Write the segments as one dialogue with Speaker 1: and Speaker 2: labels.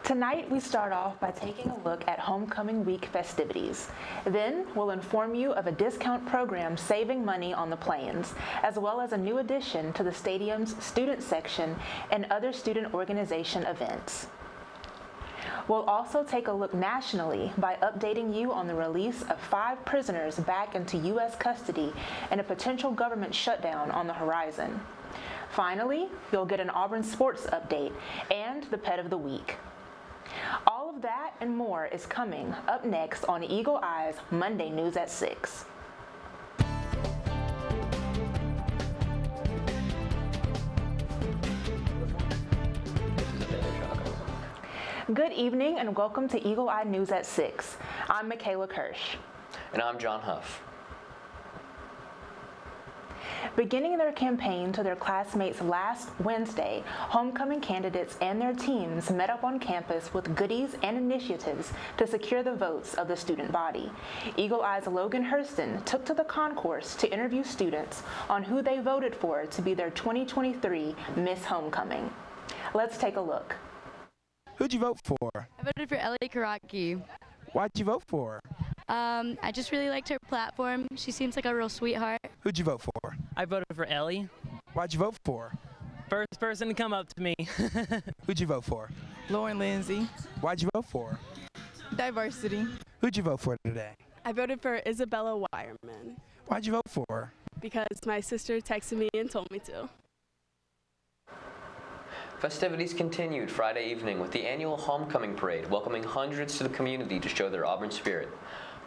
Speaker 1: Tonight, we start off by taking a look at Homecoming Week festivities. Then, we'll inform you of a discount program saving money on the planes, as well as a new addition to the stadium's student section and other student organization events. We'll also take a look nationally by updating you on the release of 5 prisoners back into U.S. custody and a potential government shutdown on the horizon. Finally, you'll get an Auburn sports update and the pet of the week. All of that and more is coming up next on Eagle Eye's Monday News at 6. Good evening and welcome to Eagle Eye News at 6. I'm MaKayla Kersh.
Speaker 2: And I'm John Huff.
Speaker 1: Beginning their campaign to their classmates last Wednesday, homecoming candidates and their teams met up on campus with goodies and initiatives to secure the votes of the student body. Eagle Eye's Logan Hurston took to the concourse to interview students on who they voted for to be their 2023 Miss Homecoming. Let's take a look.
Speaker 3: Who'd you vote for?
Speaker 4: I voted for Ellie Karaki.
Speaker 3: Why'd you vote for her?
Speaker 4: I just really liked her platform. She seems like a real sweetheart.
Speaker 3: Who'd you vote for?
Speaker 5: I voted for Ellie.
Speaker 3: Why'd you vote for her?
Speaker 5: First person to come up to me.
Speaker 3: Who'd you vote for?
Speaker 6: Lauren Lindsay.
Speaker 3: Why'd you vote for her?
Speaker 6: Diversity.
Speaker 3: Who'd you vote for today?
Speaker 7: I voted for Isabella Wireman.
Speaker 3: Why'd you vote for her?
Speaker 7: Because my sister texted me and told me to.
Speaker 2: Festivities continued Friday evening with the annual Homecoming Parade, welcoming hundreds to the community to show their Auburn spirit.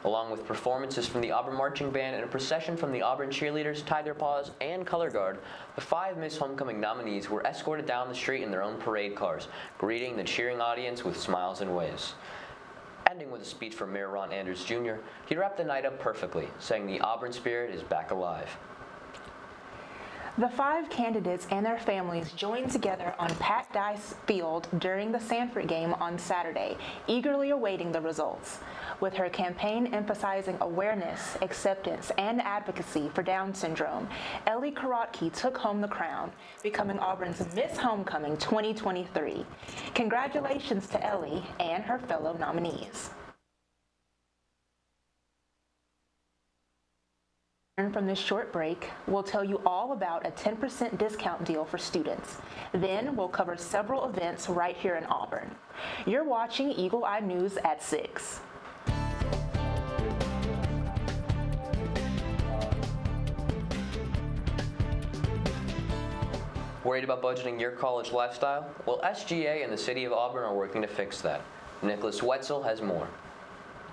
Speaker 2: Along with performances from the Auburn Marching Band and a procession from the Auburn cheerleaders, Tie Their Paws, and Color Guard, the 5 Miss Homecoming nominees were escorted down the street in their own parade cars, greeting the cheering audience with smiles and waves. Ending with a speech from Mayor Ron Andrews Jr., he wrapped the night up perfectly, saying the Auburn spirit is back alive.
Speaker 1: The 5 candidates and their families joined together on Pat Dice Field during the Sanford game on Saturday, eagerly awaiting the results. With her campaign emphasizing awareness, acceptance, and advocacy for Down syndrome, Ellie Karotke took home the crown, becoming Auburn's Miss Homecoming 2023. Congratulations to Ellie and her fellow nominees. From this short break, we'll tell you all about a 10% discount deal for students. Then we'll cover several events right here in Auburn. You're watching Eagle Eye News at 6.
Speaker 2: Worried about budgeting your college lifestyle? Well, SGA and the City of Auburn are working to fix that. Nicholas Wetzel has more.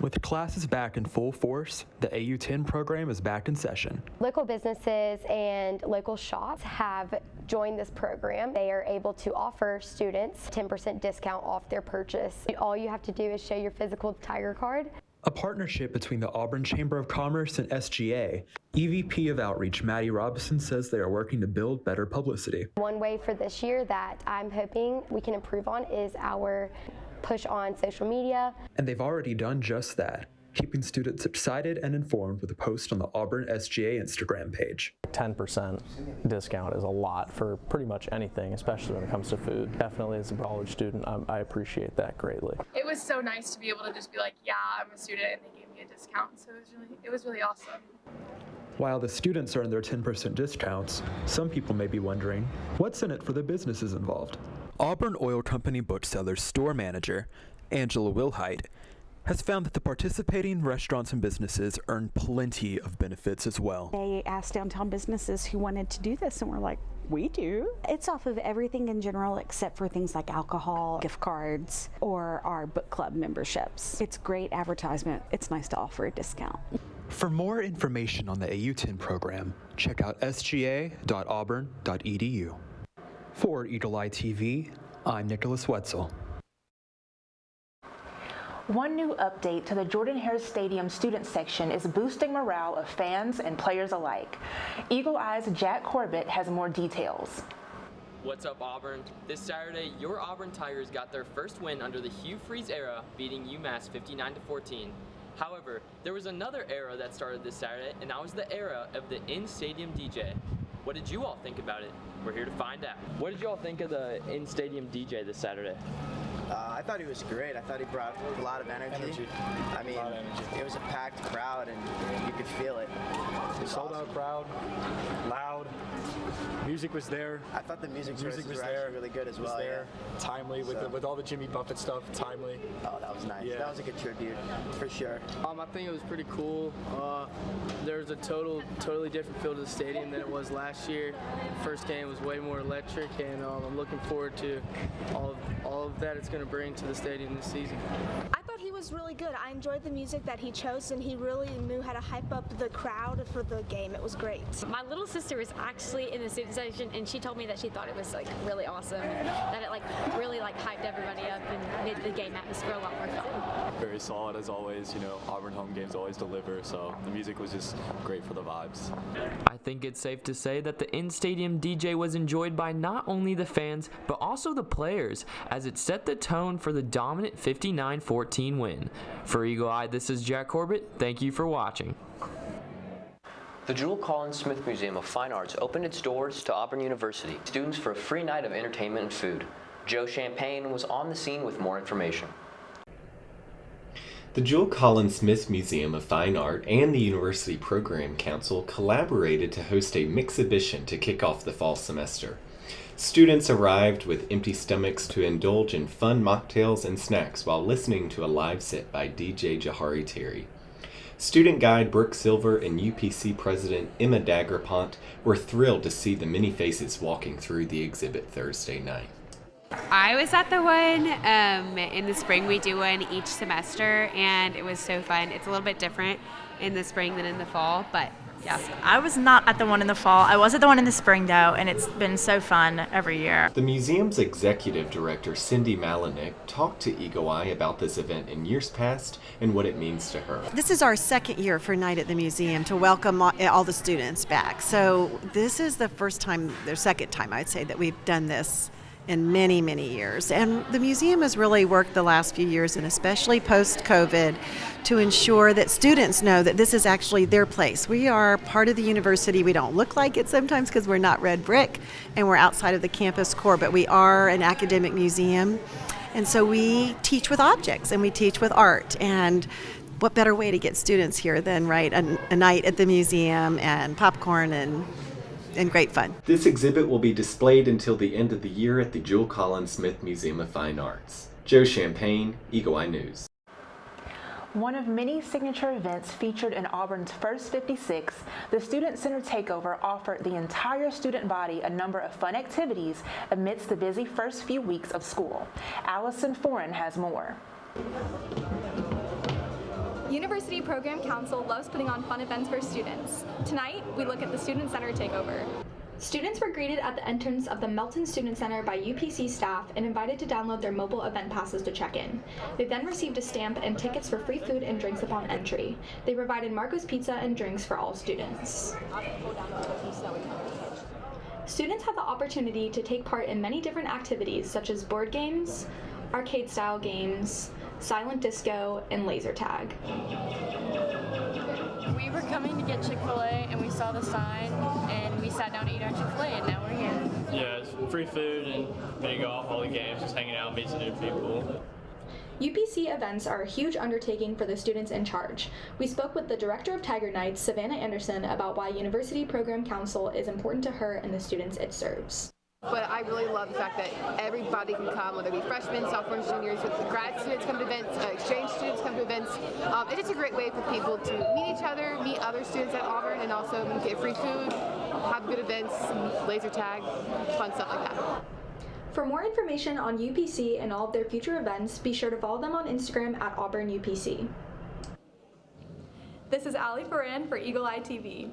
Speaker 8: With classes back in full force, the AU10 program is back in session.
Speaker 9: Local businesses and local shops have joined this program. They are able to offer students 10% discount off their purchase. All you have to do is show your physical Tiger card.
Speaker 8: A partnership between the Auburn Chamber of Commerce and SGA. EVP of Outreach Maddie Robinson says they are working to build better publicity.
Speaker 9: One way for this year that I'm hoping we can improve on is our push on social media.
Speaker 8: And they've already done just that, keeping students excited and informed with a post on the Auburn SGA Instagram page.
Speaker 10: 10% discount is a lot for pretty much anything, especially when it comes to food. Definitely as a college student, I appreciate that greatly.
Speaker 11: It was so nice to be able to just be like, yeah, I'm a student, and they gave me a discount, so it was really awesome.
Speaker 8: While the students earn their 10% discounts, some people may be wondering, what's in it for the businesses involved? Auburn Oil Company Bookseller's store manager, Angela Wilhite, has found that the participating restaurants and businesses earn plenty of benefits as well.
Speaker 12: They asked downtown businesses who wanted to do this, and we're like, we do. It's off of everything in general except for things like alcohol, gift cards, or our book club memberships. It's great advertisement. It's nice to offer a discount.
Speaker 8: For more information on the AU10 program, check out sga.auburn.edu. For Eagle Eye TV, I'm Nicholas Wetzel.
Speaker 1: One new update to the Jordan-Hare Stadium student section is boosting morale of fans and players alike. Eagle Eye's Jack Corbett has more details.
Speaker 13: What's up, Auburn? This Saturday, your Auburn Tigers got their first win under the Hugh Freeze era, beating UMass 59-14. However, there was another era that started this Saturday, and that was the era of the in-stadium DJ. What did you all think about it? We're here to find out. What did you all think of the in-stadium DJ this Saturday?
Speaker 14: I thought he was great. I thought he brought a lot of energy. I mean, it was a packed crowd, and you could feel it.
Speaker 15: Sold out crowd, loud. Music was there.
Speaker 14: I thought the music was actually really good as well.
Speaker 15: There, timely with all the Jimmy Buffett stuff. Timely.
Speaker 14: Oh, that was nice. Yeah. That was a good tribute for sure.
Speaker 16: I think it was pretty cool. There's a totally different feel to the stadium than it was last year. The first game was way more electric, and I'm looking forward to all of that it's going to bring to the stadium this season.
Speaker 17: I thought he was really good. I enjoyed the music that he chose, and he really knew how to hype up the crowd for the game. It was great.
Speaker 18: My little sister was actually in the student section, and she told me that she thought it was like really awesome, that it like really like hyped everybody up and made the game atmosphere a lot more fun.
Speaker 19: Very solid as always. You know, Auburn home games always deliver, so the music was just great for the vibes.
Speaker 13: I think it's safe to say that the in-stadium DJ was enjoyed by not only the fans, but also the players, as it set the tone for the dominant 59-14 win. For Eagle Eye, this is Jack Corbett. Thank you for watching.
Speaker 2: The Jewel Collins Smith Museum of Fine Arts opened its doors to Auburn University students for a free night of entertainment and food. Joe Champagne was on the scene with more information.
Speaker 20: The Jewel Collins Smith Museum of Fine Art and the University Program Council collaborated to host a mix-hibition to kick off the fall semester. Students arrived with empty stomachs to indulge in fun mocktails and snacks while listening to a live set by DJ Jahari Terry. Student guide Brooke Silver and UPC President Emma Dagerpont were thrilled to see the many faces walking through the exhibit Thursday night.
Speaker 21: I was at the one in the spring. We do one each semester, and it was so fun. It's a little bit different in the spring than in the fall, but yeah.
Speaker 22: I was not at the one in the fall. I was at the one in the spring, though, and it's been so fun every year.
Speaker 20: The museum's executive director, Cindy Malinick, talked to Eagle Eye about this event in years past and what it means to her.
Speaker 23: This is our second year for Night at the Museum to welcome all the students back. So this is the first time, the second time I'd say, that we've done this in many, many years. And the museum has really worked the last few years, and especially post-COVID, to ensure that students know that this is actually their place. We are part of the university. We don't look like it sometimes because we're not red brick and we're outside of the campus core, but we are an academic museum. And so we teach with objects and we teach with art. And what better way to get students here than, right, a night at the museum and popcorn and great fun.
Speaker 20: This exhibit will be displayed until the end of the year at the Jewel Collins Smith Museum of Fine Arts. Joe Champagne, Eagle Eye News.
Speaker 1: One of many signature events featured in Auburn's First 56, the Student Center Takeover offered the entire student body a number of fun activities amidst the busy first few weeks of school. Allison Foran has more.
Speaker 24: University Program Council loves putting on fun events for students. Tonight, we look at the Student Center Takeover. Students were greeted at the entrance of the Melton Student Center by UPC staff and invited to download their mobile event passes to check in. They then received a stamp and tickets for free food and drinks upon entry. They provided Marco's Pizza and drinks for all students. Students had the opportunity to take part in many different activities such as board games, arcade-style games, silent disco, and laser tag.
Speaker 25: We were coming to get Chick-fil-A and we saw the sign and we sat down to eat our Chick-fil-A and now we're here.
Speaker 26: Yeah, it's free food and mini golf, all the games, just hanging out, meet some new people.
Speaker 24: UPC events are a huge undertaking for the students in charge. We spoke with the director of Tiger Nights, Savannah Anderson, about why University Program Council is important to her and the students it serves.
Speaker 27: But I really love the fact that everybody can come, whether it be freshmen, sophomores, juniors, with the grad students come to events, exchange students come to events. It's just a great way for people to meet each other, meet other students at Auburn, and also get free food, have good events, laser tag, fun stuff like that.
Speaker 24: For more information on UPC and all of their future events, be sure to follow them on Instagram at Auburn UPC. This is Allie Foran for Eagle Eye TV.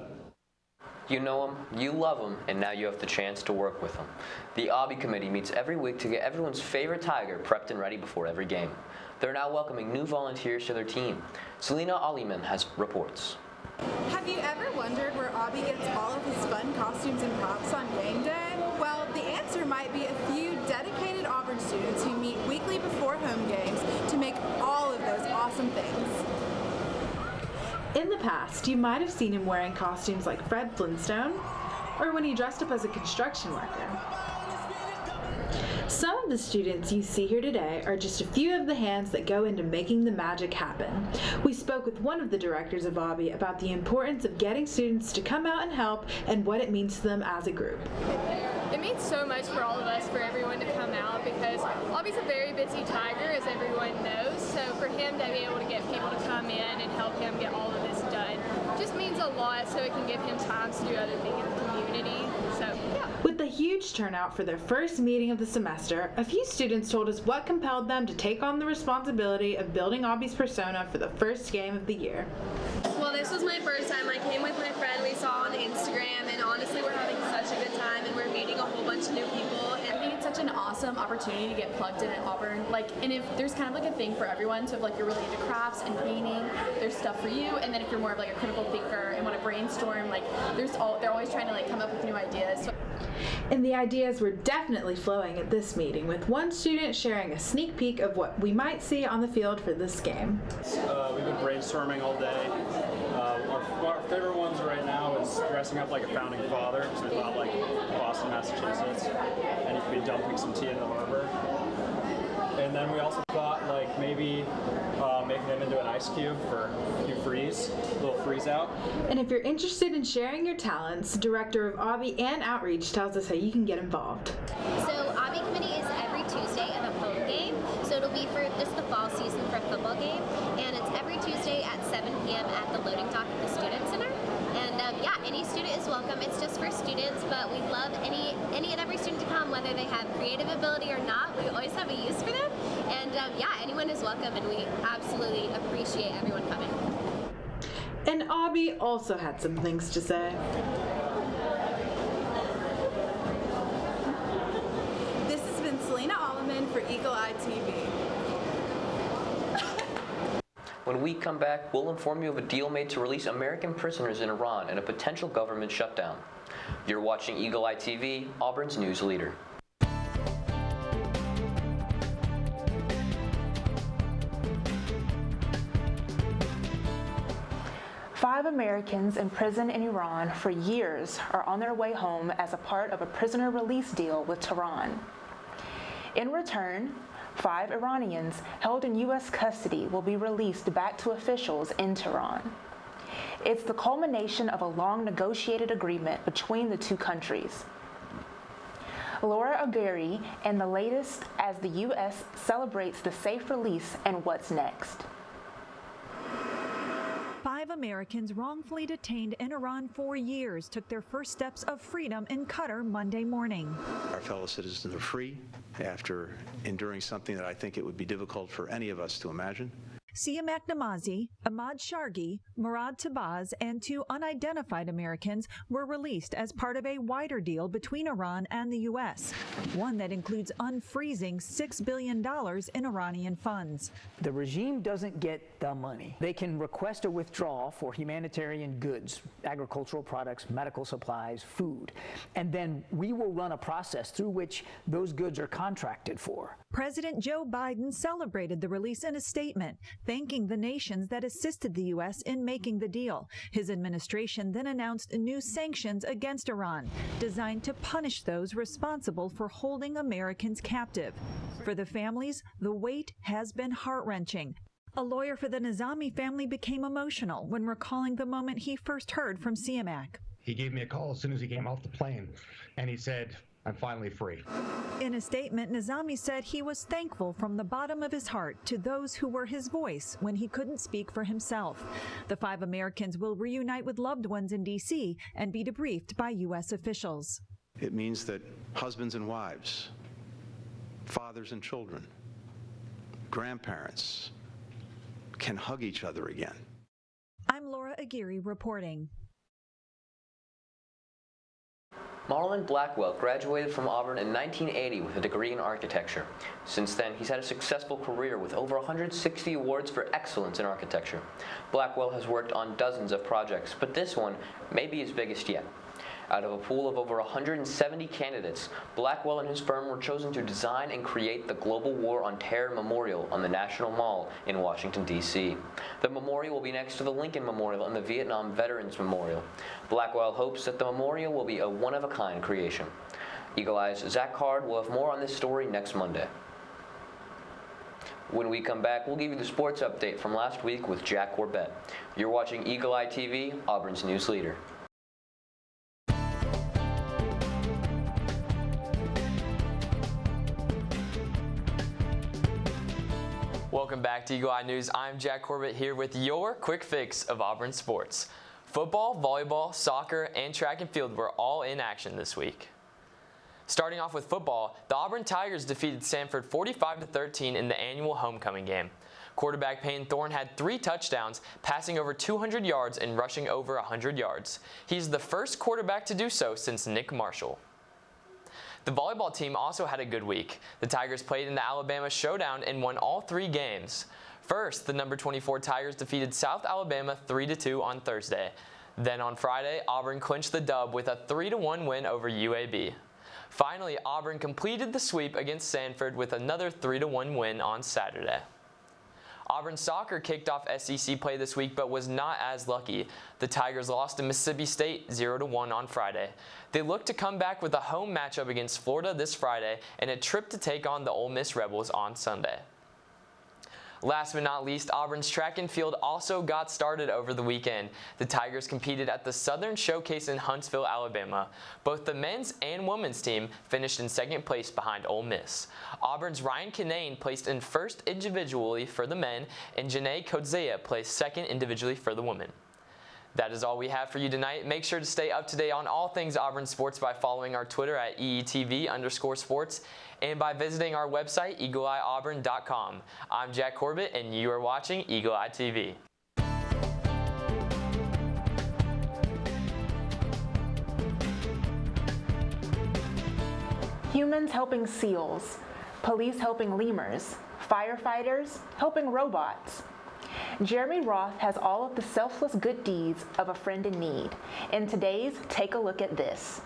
Speaker 2: You know them, you love them, and now you have the chance to work with them. The Obby Committee meets every week to get everyone's favorite Tiger prepped and ready before every game. They're now welcoming new volunteers to their team. Selena Aliman has reports.
Speaker 28: Have you ever wondered where Obby gets all of his fun costumes and props on game day? Well, the answer might be a few dedicated Auburn students who meet weekly before home games to make all of those awesome things.
Speaker 29: In the past, you might have seen him wearing costumes like Fred Flintstone, or when he dressed up as a construction worker. Some of the students you see here today are just a few of the hands that go into making the magic happen. We spoke with one of the directors of OBBY about the importance of getting students to come out and help and what it means to them as a group.
Speaker 25: It means so much for all of us, for everyone to come out, because OBBY's a very busy tiger, as everyone knows, so for him to be able to get people to come in and help him get all of this done just means a lot, so it can give him time to do other things in the community. So, yeah.
Speaker 29: With the huge turnout for their first meeting of the semester, a few students told us what compelled them to take on the responsibility of building OBBY's persona for the first game of the year.
Speaker 3: Well, this was my first time. I came with my friend we saw on Instagram, and honestly, we're having such a good time, and we're meeting a whole bunch of new people.
Speaker 24: I think it's such an awesome opportunity to get plugged in at Auburn. And if there's kind of like a thing for everyone, so if you're really into crafts and painting, there's stuff for you. And then if you're more of like a critical thinker and want to brainstorm, they're always trying to come up with new ideas.
Speaker 29: And the ideas were definitely flowing at this meeting, with one student sharing a sneak peek of what we might see on the field for this game.
Speaker 15: We've been brainstorming all day. Our favorite ones right now is dressing up like a founding father, so we thought like Boston, Massachusetts, and you could be dumping some tea in the harbor. And then we also thought maybe making them into an ice cube for a little freeze out.
Speaker 29: And if you're interested in sharing your talents, Director of OBBY and Outreach tells us how you can get involved.
Speaker 4: So OBBY committee is every Tuesday of a home game, so it'll be for just the fall season for a football game, and it's every Tuesday at 7 p.m. at the loading dock at the Student Center. And yeah, any student is welcome. It's just for students, but we love any and every student to come, whether they have creative ability or not. We always have a use for them. And yeah, anyone is welcome, and we absolutely appreciate everyone coming.
Speaker 29: And OBBY also had some things to say.
Speaker 28: This has been Selena Alleman for Eagle Eye TV.
Speaker 2: When we come back, we'll inform you of a deal made to release American prisoners in Iran and a potential government shutdown. You're watching Eagle Eye TV, Auburn's news leader.
Speaker 1: 5 Americans in prison in Iran for years are on their way home as a part of a prisoner release deal with Tehran. In return, 5 Iranians held in U.S. custody will be released back to officials in Tehran. It's the culmination of a long negotiated agreement between the two countries. Laura Aguirre, and the latest as the U.S. celebrates the safe release and what's next.
Speaker 5: 5 Americans wrongfully detained in Iran for years took their first steps of freedom in Qatar Monday morning.
Speaker 6: Our fellow citizens are free after enduring something that I think it would be difficult for any of us to imagine.
Speaker 5: Siamak Namazi, Ahmad Shargi, Murad Tabaz, and 2 unidentified Americans were released as part of a wider deal between Iran and the U.S., one that includes unfreezing $6 billion in Iranian funds.
Speaker 7: The regime doesn't get the money. They can request a withdrawal for humanitarian goods, agricultural products, medical supplies, food, and then we will run a process through which those goods are contracted for.
Speaker 5: President Joe Biden celebrated the release in a statement, thanking the nations that assisted the U.S. in making the deal. His administration then announced new sanctions against Iran, designed to punish those responsible for holding Americans captive. For the families, the wait has been heart-wrenching. A lawyer for the Nizami family became emotional when recalling the moment he first heard from Siamak.
Speaker 9: He gave me a call as soon as he came off the plane, and he said, "I'm finally free."
Speaker 5: In a statement, Nizami said he was thankful from the bottom of his heart to those who were his voice when he couldn't speak for himself. The 5 Americans will reunite with loved ones in D.C. and be debriefed by U.S. officials.
Speaker 6: It means that husbands and wives, fathers and children, grandparents can hug each other again.
Speaker 5: I'm Laura Aguirre reporting.
Speaker 2: Marlon Blackwell graduated from Auburn in 1980 with a degree in architecture. Since then, he's had a successful career with over 160 awards for excellence in architecture. Blackwell has worked on dozens of projects, but this one may be his biggest yet. Out of a pool of over 170 candidates, Blackwell and his firm were chosen to design and create the Global War on Terror Memorial on the National Mall in Washington, D.C. The memorial will be next to the Lincoln Memorial and the Vietnam Veterans Memorial. Blackwell hopes that the memorial will be a one-of-a-kind creation. Eagle Eye's Zach Card will have more on this story next Monday. When we come back, we'll give you the sports update from last week with Jack Corbett. You're watching Eagle Eye TV, Auburn's news leader.
Speaker 13: Welcome back to Eagle Eye News. I'm Jack Corbett here with your quick fix of Auburn sports. Football, volleyball, soccer, and track and field were all in action this week. Starting off with football, the Auburn Tigers defeated Sanford 45-13 in the annual homecoming game. Quarterback Payne Thorne had 3 touchdowns, passing over 200 yards and rushing over 100 yards. He's the first quarterback to do so since Nick Marshall. The volleyball team also had a good week. The Tigers played in the Alabama Showdown and won all 3 games. First, the number 24 Tigers defeated South Alabama 3-2 on Thursday. Then on Friday, Auburn clinched the dub with a 3-1 win over UAB. Finally, Auburn completed the sweep against Sanford with another 3-1 win on Saturday. Auburn soccer kicked off SEC play this week but was not as lucky. The Tigers lost to Mississippi State 0-1 on Friday. They look to come back with a home matchup against Florida this Friday and a trip to take on the Ole Miss Rebels on Sunday. Last but not least, Auburn's track and field also got started over the weekend. The Tigers competed at the Southern Showcase in Huntsville, Alabama. Both the men's and women's team finished in second place behind Ole Miss. Auburn's Ryan Kinane placed in first individually for the men, and Janae Kodzea placed second individually for the women. That is all we have for you tonight. Make sure to stay up to date on all things Auburn sports by following our Twitter at EETV_sports and by visiting our website, eagleeyeauburn.com. I'm Jack Corbett, and you are watching Eagle Eye TV.
Speaker 1: Humans helping seals, police helping lemurs, firefighters helping robots. Jeremy Roth has all of the selfless good deeds of a friend in need. In today's Take a Look at This.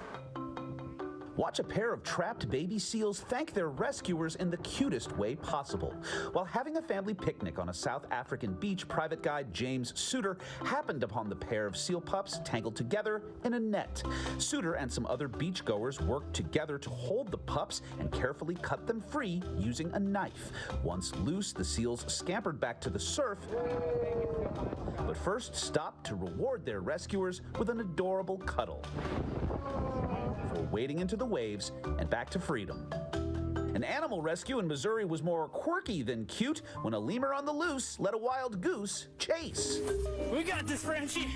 Speaker 8: Watch a pair of trapped baby seals thank their rescuers in the cutest way possible. While having a family picnic on a South African beach, private guide James Suter happened upon the pair of seal pups tangled together in a net. Suter and some other beachgoers worked together to hold the pups and carefully cut them free using a knife. Once loose, the seals scampered back to the surf, but first stopped to reward their rescuers with an adorable cuddle before wading into the waves and back to freedom. An animal rescue in Missouri was more quirky than cute when a lemur on the loose let a wild goose chase.
Speaker 10: We got this, Frenchie!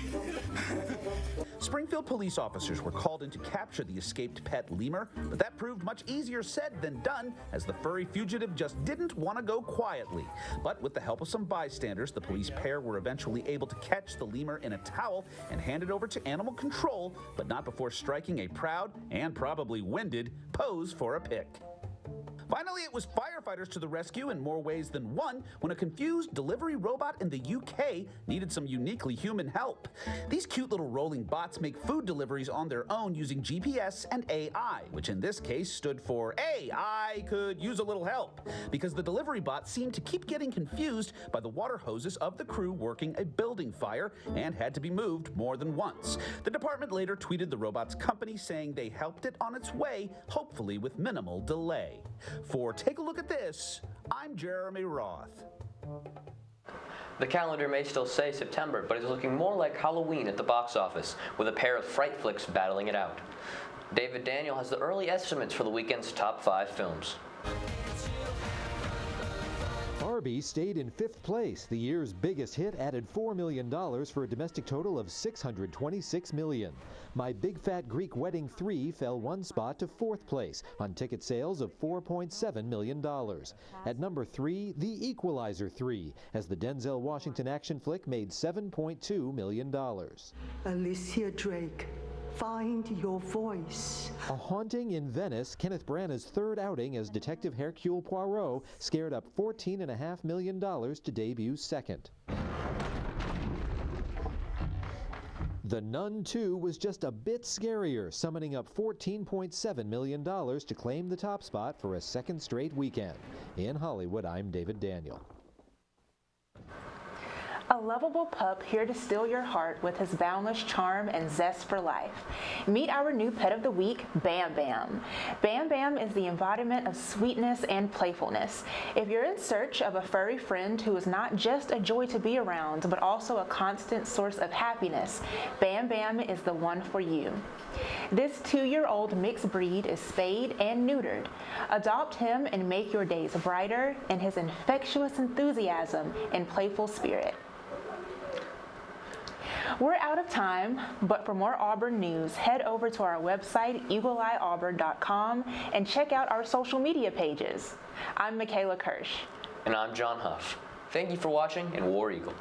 Speaker 8: Springfield police officers were called in to capture the escaped pet lemur, but that proved much easier said than done, as the furry fugitive just didn't want to go quietly. But with the help of some bystanders, the police pair were eventually able to catch the lemur in a towel and hand it over to animal control, but not before striking a proud, and probably winded, pose for a pic. Finally, it was firefighters to the rescue in more ways than one when a confused delivery robot in the UK needed some uniquely human help. These cute little rolling bots make food deliveries on their own using GPS and AI, which in this case stood for I could use a little help, because the delivery bot seemed to keep getting confused by the water hoses of the crew working a building fire and had to be moved more than once. The department later tweeted the robot's company saying they helped it on its way, hopefully with minimal delay. For Take a Look at This, I'm Jeremy Roth.
Speaker 2: The calendar may still say September, but it's looking more like Halloween at the box office, with a pair of fright flicks battling it out. David Daniel has the early estimates for the weekend's top 5 films.
Speaker 11: Barbie stayed in 5th place. The year's biggest hit added $4 million for a domestic total of $626 million. My Big Fat Greek Wedding 3 fell 1 spot to 4th place on ticket sales of $4.7 million. At number 3, The Equalizer 3, as the Denzel Washington action flick made $7.2 million.
Speaker 12: Alicia Drake. Find your voice.
Speaker 11: A Haunting in Venice, Kenneth Branagh's 3rd outing as Detective Hercule Poirot, scared up $14.5 million to debut 2nd. The Nun 2 was just a bit scarier, summoning up $14.7 million to claim the top spot for a 2nd straight weekend. In Hollywood, I'm David Daniel.
Speaker 1: A lovable pup here to steal your heart with his boundless charm and zest for life. Meet our new pet of the week, Bam Bam. Bam Bam is the embodiment of sweetness and playfulness. If you're in search of a furry friend who is not just a joy to be around, but also a constant source of happiness, Bam Bam is the one for you. This 2-year-old mixed breed is spayed and neutered. Adopt him and make your days brighter in his infectious enthusiasm and playful spirit. We're out of time, but for more Auburn news, head over to our website, eagleeyeauburn.com, and check out our social media pages. I'm MaKayla Kersh.
Speaker 2: And I'm John Huff. Thank you for watching, and War Eagle.